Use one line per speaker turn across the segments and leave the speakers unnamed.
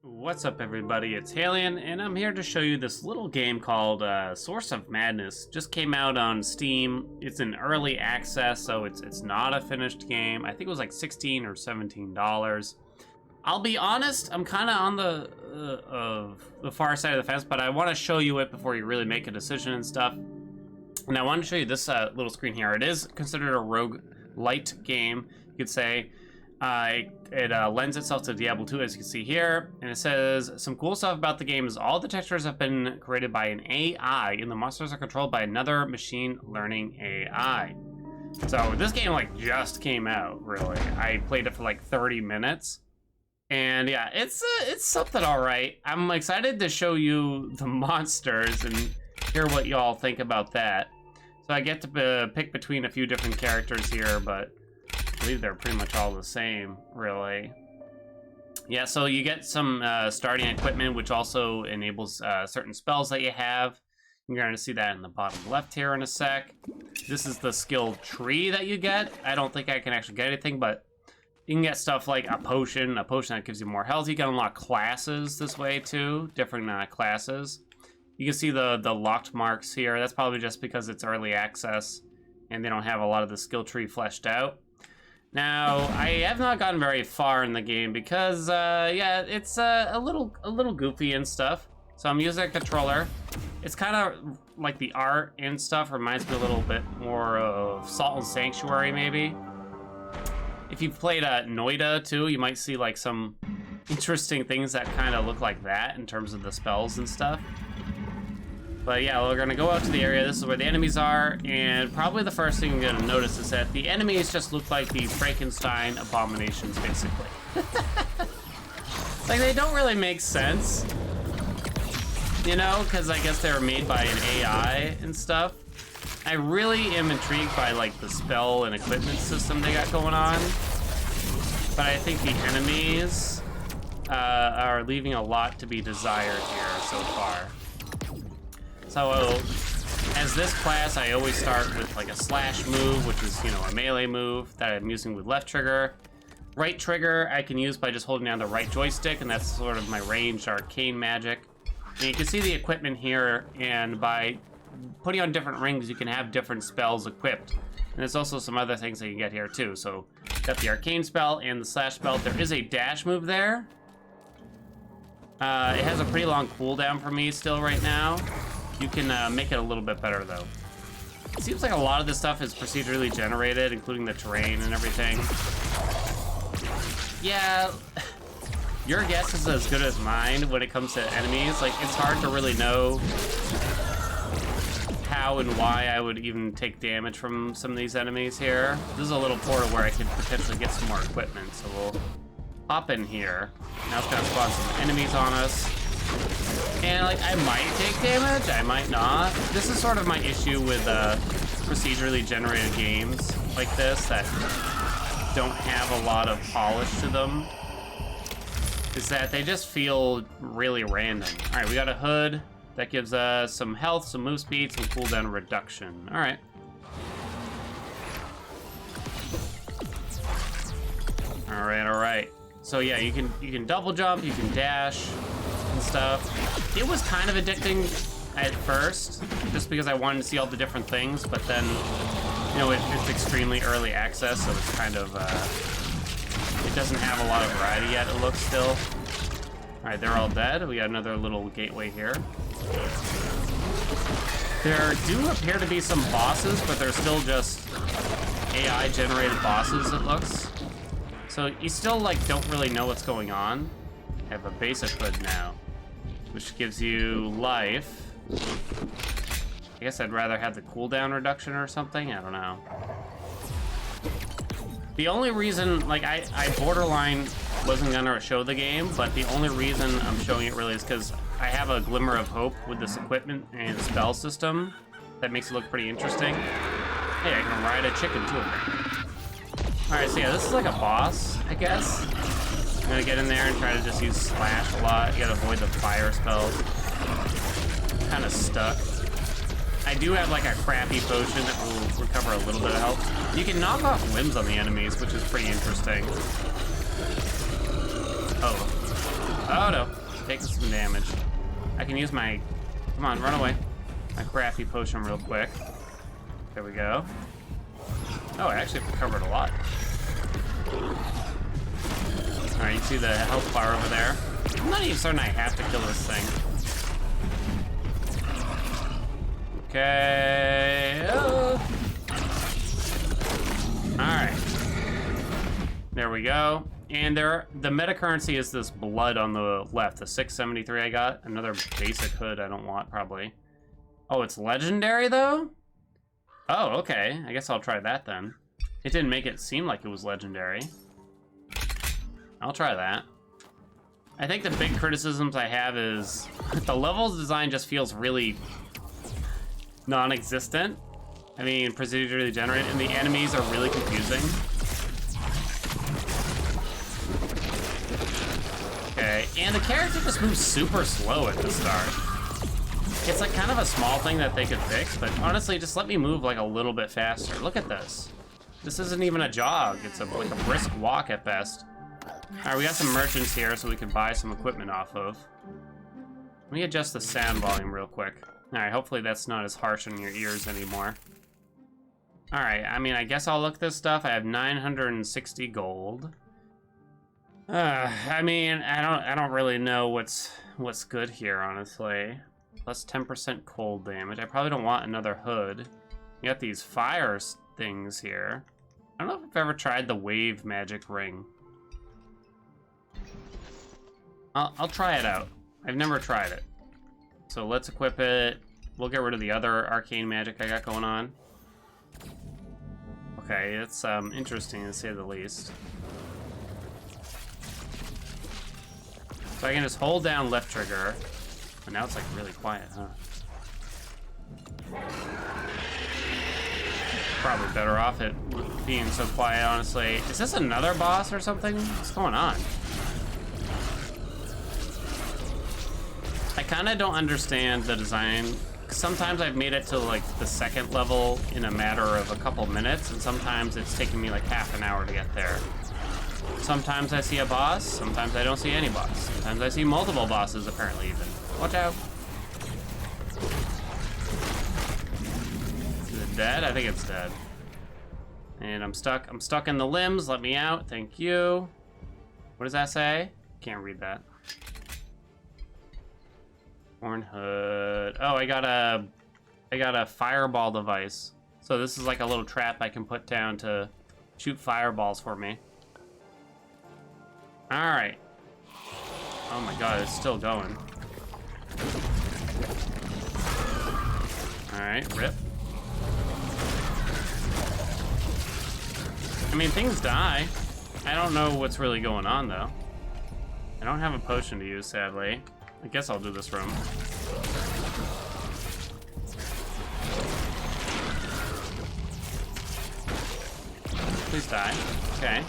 What's up, everybody? It's Haelian, and I'm here to show you this little game called Source of Madness. Just came out on Steam. It's in early access, so it's not a finished game. I think it was like $16 or $17. I'll be honest, I'm kind of on the far side of the fence, but I want to show you it before you really make a decision and stuff. And I want to show you this little screen here. It is considered a roguelite game, you could say. It lends itself to Diablo 2, as you can see here, and it says some cool stuff about the game is all the textures have been created by an AI, and the monsters are controlled by another machine learning AI. So this game like just came out, really. I played it for like 30 minutes, and yeah, it's something all right. I'm excited to show you the monsters and hear what y'all think about that. So I get to pick between a few different characters here, but I believe they're pretty much all the same, really. Yeah, so you get some starting equipment, which also enables certain spells that you have. You're going to see that in the bottom left here in a sec. This is the skill tree that you get. I don't think I can actually get anything, but you can get stuff like a potion that gives you more health. You can unlock classes this way too, different classes. You can see the locked marks here. That's probably just because it's early access and they don't have a lot of the skill tree fleshed out. Now, I have not gotten very far in the game because, yeah, it's a little goofy and stuff. So I'm using a controller. It's kind of like the art and stuff reminds me a little bit more of Salt and Sanctuary, maybe. If you've played Noida too, you might see like some interesting things that kind of look like that in terms of the spells and stuff. But yeah, we're gonna go out to the area. This is where the enemies are, and probably the first thing you're gonna notice is that the enemies just look like the Frankenstein abominations, basically. Like, they don't really make sense, you know, because I guess they were made by an AI and stuff. I really am intrigued by like the spell and equipment system they got going on, but I think the enemies are leaving a lot to be desired here so far. So, as this class, I always start with like a slash move, which is, you know, a melee move that I'm using with left trigger. Right trigger I can use by just holding down the right joystick, and that's sort of my ranged arcane magic. And you can see the equipment here, and by putting on different rings, you can have different spells equipped. And there's also some other things that you get here too. So, got the arcane spell and the slash spell. There is a dash move there. It has a pretty long cooldown for me still right now. You can make it a little bit better, though. It seems like a lot of this stuff is procedurally generated, including the terrain and everything. Yeah, your guess is as good as mine when it comes to enemies. Like, it's hard to really know how and why I would even take damage from some of these enemies here. This is a little portal where I could potentially get some more equipment, so we'll hop in here. Now it's gonna spawn some enemies on us. And like, I might take damage, I might not. This is sort of my issue with procedurally generated games like this that don't have a lot of polish to them, is that they just feel really random. All right, we got a hood that gives us some health, some move speed, some cooldown reduction. All right. All right, all right. So yeah, you can double jump, you can dash and stuff. It was kind of addicting at first, just because I wanted to see all the different things, but then, you know, it's extremely early access, so it's kind of, it doesn't have a lot of variety yet, it looks still. All right, they're all dead. We got another little gateway here. There do appear to be some bosses, but they're still just AI-generated bosses, it looks. So you still, like, don't really know what's going on. I have a basic hood now, which gives you life. I guess I'd rather have the cooldown reduction or something. I don't know. The only reason, like, I borderline wasn't gonna show the game, but the only reason I'm showing it really is because I have a glimmer of hope with this equipment and spell system that makes it look pretty interesting. Hey, I can ride a chicken too. Alright, so yeah, this is like a boss, I guess. I'm gonna get in there and try to just use slash a lot. You gotta avoid the fire spells. Kind of stuck. I do have like a crappy potion that will recover a little bit of health. You can knock off limbs on the enemies, which is pretty interesting. Oh. Oh no, taking some damage. I can use my, come on, run away. My crafty potion real quick. There we go. Oh, I actually recovered a lot. All right, you see the health bar over there? I'm not even certain I have to kill this thing. Okay. All right. There we go. And the meta currency is this blood on the left, the 673 I got. Another basic hood I don't want, probably. Oh, it's legendary, though? Oh, okay. I guess I'll try that, then. It didn't make it seem like it was legendary. I'll try that. I think the big criticisms I have is the levels design just feels really non-existent. I mean, procedurally generated, and the enemies are really confusing. Okay, and the character just moves super slow at the start. It's like kind of a small thing that they could fix, but honestly, just let me move like a little bit faster. Look at this. This isn't even a jog. It's like a brisk walk at best. All right, we got some merchants here so we can buy some equipment off of. Let me adjust the sound volume real quick. All right, hopefully that's not as harsh on your ears anymore. All right, I mean, I guess I'll look this stuff. I have 960 gold. I mean, I don't really know what's good here, honestly. Plus 10% cold damage. I probably don't want another hood. You got these fire things here. I don't know if I've ever tried the wave magic ring. I'll try it out. I've never tried it. So let's equip it. We'll get rid of the other arcane magic I got going on. Okay, it's interesting to say the least. So I can just hold down left trigger. But now it's like really quiet, huh? Probably better off it being so quiet, honestly. Is this another boss or something? What's going on? I kind of don't understand the design. Sometimes I've made it to like the second level in a matter of a couple minutes, and sometimes it's taking me like half an hour to get there. Sometimes I see a boss, sometimes I don't see any boss. Sometimes I see multiple bosses, apparently, even. Watch out. Is it dead? I think it's dead. And I'm stuck. I'm stuck in the limbs. Let me out. Thank you. What does that say? Can't read that. Horn hood. Oh, I got a fireball device. So this is like a little trap I can put down to shoot fireballs for me. All right. Oh my God, it's still going. All right, rip. I mean, things die. I don't know what's really going on though. I don't have a potion to use, sadly. I guess I'll do this room. Please die. Okay.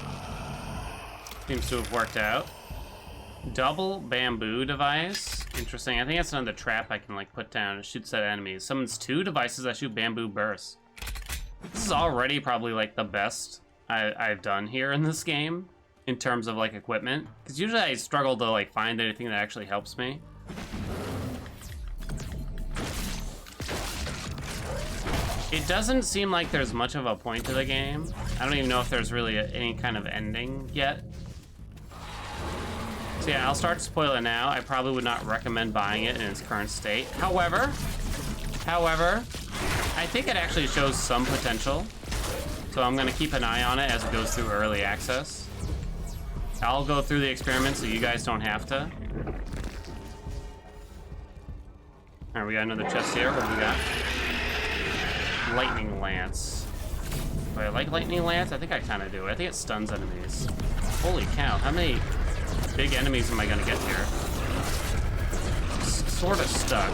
Seems to have worked out. Double bamboo device. Interesting. I think that's another trap I can like put down and shoot at enemies. Summons 2 devices that shoot bamboo bursts. This is already probably like the best I've done here in this game in terms of like equipment. Because usually I struggle to like find anything that actually helps me. It doesn't seem like there's much of a point to the game. I don't even know if there's really any kind of ending yet. So yeah, I'll start to spoil it now. I probably would not recommend buying it in its current state. However, I think it actually shows some potential. So I'm gonna keep an eye on it as it goes through early access. I'll go through the experiment so you guys don't have to. All right, we got another chest here. What do we got? Lightning Lance. Do I like Lightning Lance? I think I kind of do. I think it stuns enemies. Holy cow, how many big enemies am I gonna get here? Sort of stuck.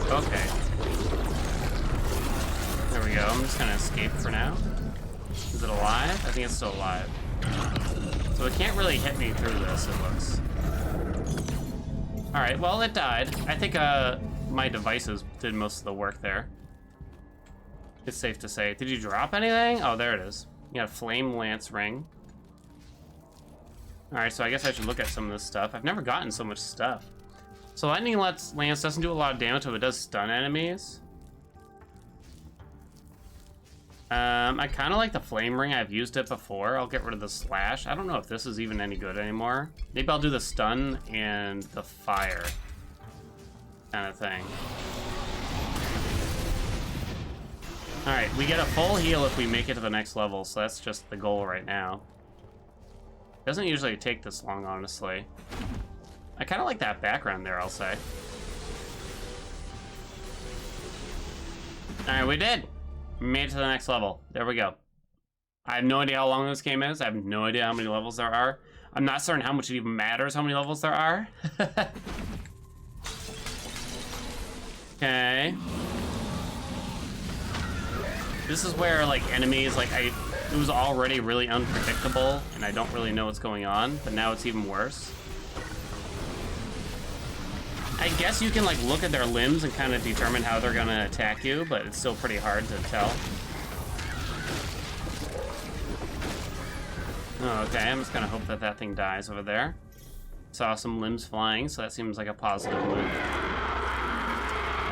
Okay. There we go. I'm just gonna escape for now. Is it alive? I think it's still alive. So it can't really hit me through this, it looks. All right, well, it died. I think my devices did most of the work there. It's safe to say. Did you drop anything? Oh, there it is. You got a flame lance ring. Alright, so I guess I should look at some of this stuff. I've never gotten so much stuff. So Lightning Lance doesn't do a lot of damage, but it does stun enemies. I kind of like the Flame Ring. I've used it before. I'll get rid of the Slash. I don't know if this is even any good anymore. Maybe I'll do the Stun and the Fire kind of thing. Alright, we get a full heal if we make it to the next level, so that's just the goal right now. Doesn't usually take this long, honestly. I kind of like that background there, I'll say. Alright, we did! We made it to the next level. There we go. I have no idea how long this game is. I have no idea how many levels there are. I'm not certain how much it even matters how many levels there are. Okay. This is where, like, enemies, like, it was already really unpredictable, and I don't really know what's going on, but now it's even worse. I guess you can, like, look at their limbs and kind of determine how they're gonna attack you, but it's still pretty hard to tell. Oh, okay, I'm just gonna hope that that thing dies over there. Saw some limbs flying, so that seems like a positive move.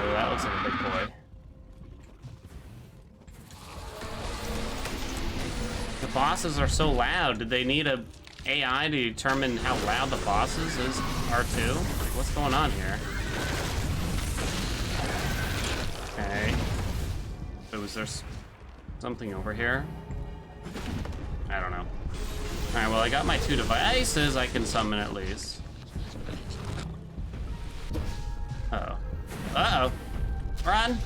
Oh, that looks like a big boy. The bosses are so loud. Did they need a AI to determine how loud the bosses are too? Like, what's going on here? Okay. So is there something over here? I don't know. Alright, well, I got my 2 devices I can summon at least. Uh-oh. Uh-oh. Run!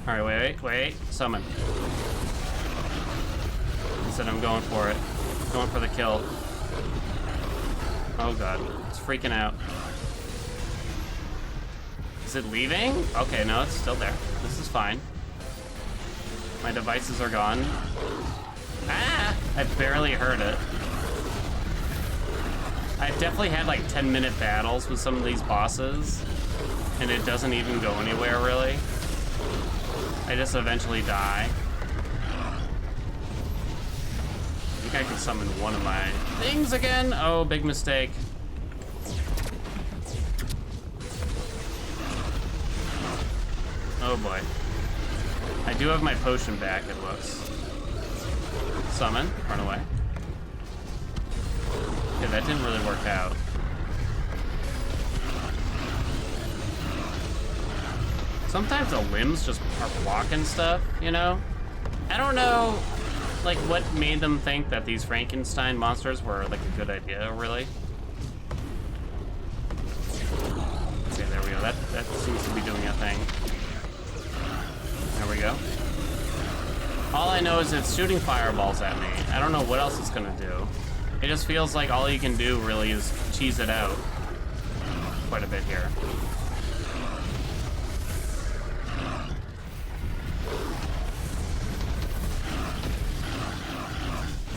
Alright, wait. Summon. Said I'm going for it. Going for the kill. Oh god, it's freaking out. Is it leaving? Okay, no, it's still there. This is fine. My devices are gone. Ah! I barely heard it. I've definitely had like 10-minute battles with some of these bosses, and it doesn't even go anywhere really. I just eventually die. I can summon one of my things again. Oh, big mistake. Oh boy. I do have my potion back, it looks. Summon, run away. Okay, that didn't really work out. Sometimes the limbs just are blocking stuff, you know? I don't know, like, what made them think that these Frankenstein monsters were, like, a good idea, really? Okay, there we go. That seems to be doing a thing. There we go. All I know is it's shooting fireballs at me. I don't know what else it's gonna do. It just feels like all you can do, really, is cheese it out quite a bit here.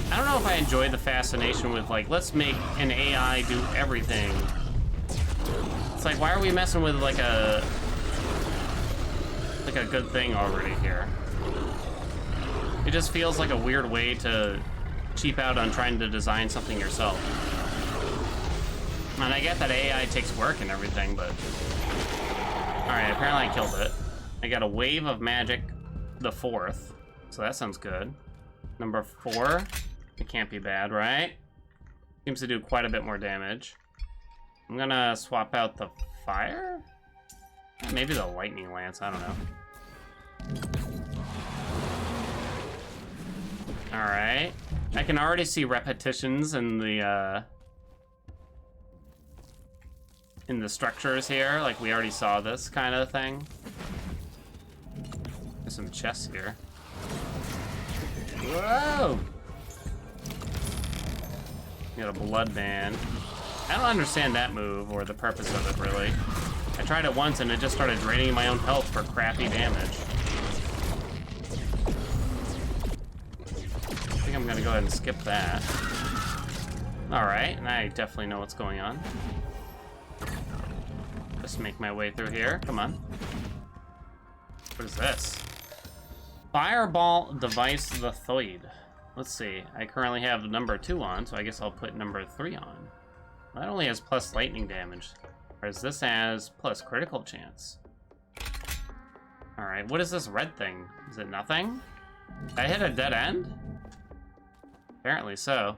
I don't know if I enjoy the fascination with, like, let's make an AI do everything. It's like, why are we messing with, like a good thing already here? It just feels like a weird way to cheap out on trying to design something yourself. And I get that AI takes work and everything, but... Alright, apparently I killed it. I got a wave of magic, the 4th, so that sounds good. Number 4. It can't be bad, right? Seems to do quite a bit more damage. I'm gonna swap out the fire? Maybe the lightning lance, I don't know. Alright. I can already see repetitions in the structures here. Like, we already saw this kind of thing. There's some chests here. Whoa! Got a blood band. I don't understand that move or the purpose of it, really. I tried it once and it just started draining my own health for crappy damage. I think I'm gonna go ahead and skip that. Alright, and I definitely know what's going on. Just make my way through here. Come on. What is this? Fireball device the Thoid. let's see. I currently have number 2 on, so I guess I'll put number 3 on. That only has plus lightning damage, whereas this has plus critical chance. Alright, what is this red thing? Is it nothing? Did I hit a dead end? Apparently so.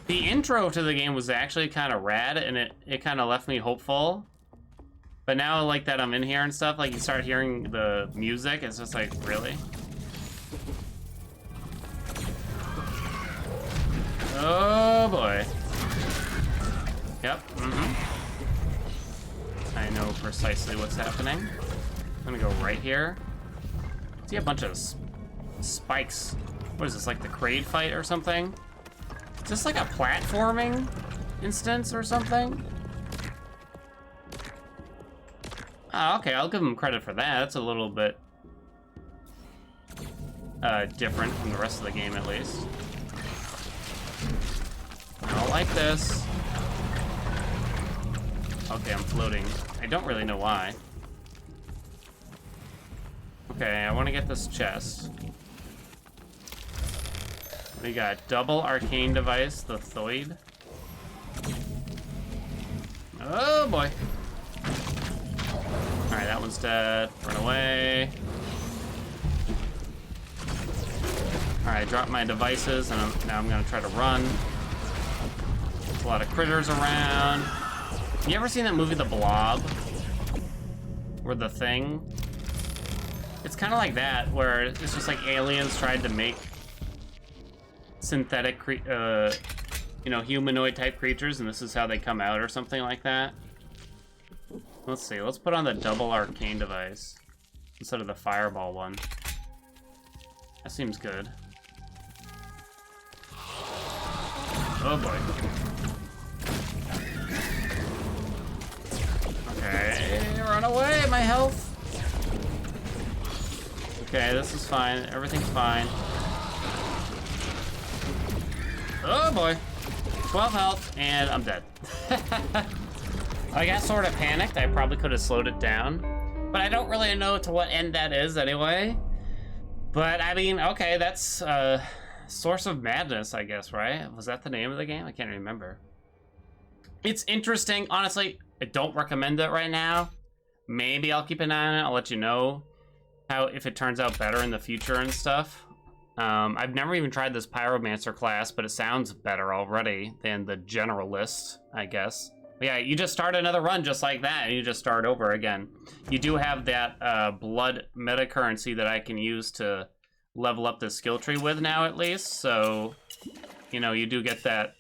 The intro to the game was actually kind of rad, and it kind of left me hopeful. But now, like, that I'm in here and stuff, like, you start hearing the music, it's just like, really? Oh, boy. Yep, I know precisely what's happening. I'm gonna go right here. See a bunch of spikes. What is this, like the Kraid fight or something? Is this like a platforming instance or something? Oh, okay, I'll give them credit for that. That's a little bit different from the rest of the game, at least. I don't like this. Okay, I'm floating. I don't really know why. Okay, I want to get this chest. We got double arcane device, the Thoid. Oh boy. Alright, that one's dead. Run away. Alright, drop my devices, and now I'm gonna try to run. There's a lot of critters around. You ever seen that movie, The Blob? Or The Thing? It's kind of like that, where it's just like aliens tried to make synthetic, you know, humanoid-type creatures, and this is how they come out, or something like that. Let's see, let's put on the double arcane device instead of the fireball one. That seems good. Oh boy. Okay, run away, my health. Okay, this is fine, everything's fine. Oh boy. 12 health, and I'm dead. I got sort of panicked. I probably could have slowed it down, but I don't really know to what end that is anyway. But I mean, okay, that's Source of Madness, I guess, right? Was that the name of the game? I can't remember. It's interesting. Honestly, I don't recommend it right now. Maybe I'll keep an eye on it. I'll let you know how, if it turns out better in the future and stuff. I've never even tried this Pyromancer class, but it sounds better already than the Generalist, I guess. But yeah, you just start another run just like that, and you just start over again. You do have that blood meta currency that I can use to level up the skill tree with now, at least. So, you know, you do get that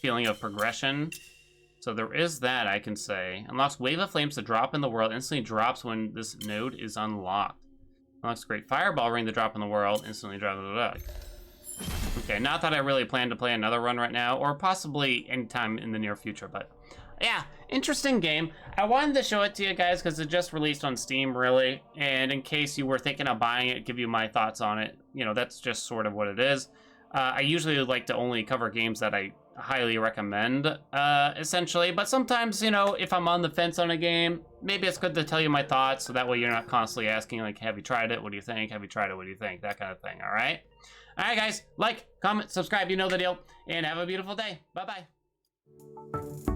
feeling of progression. So there is that, I can say. Unlocks Wave of Flames to drop in the world. Instantly drops when this node is unlocked. Unlocks Great Fireball Ring to drop in the world. Instantly drops. Okay, not that I really plan to play another run right now, or possibly anytime in the near future, but yeah, interesting game. I wanted to show it to you guys because it just released on Steam, really, and in case you were thinking of buying it, give you my thoughts on it. You know, that's just sort of what it is. I usually like to only cover games that I highly recommend, essentially, but sometimes, you know, if I'm on the fence on a game, maybe it's good to tell you my thoughts, so that way you're not constantly asking, like, have you tried it? What do you think? Have you tried it? What do you think? That kind of thing, all right? All right, guys, like, comment, subscribe, you know the deal, and have a beautiful day. Bye-bye.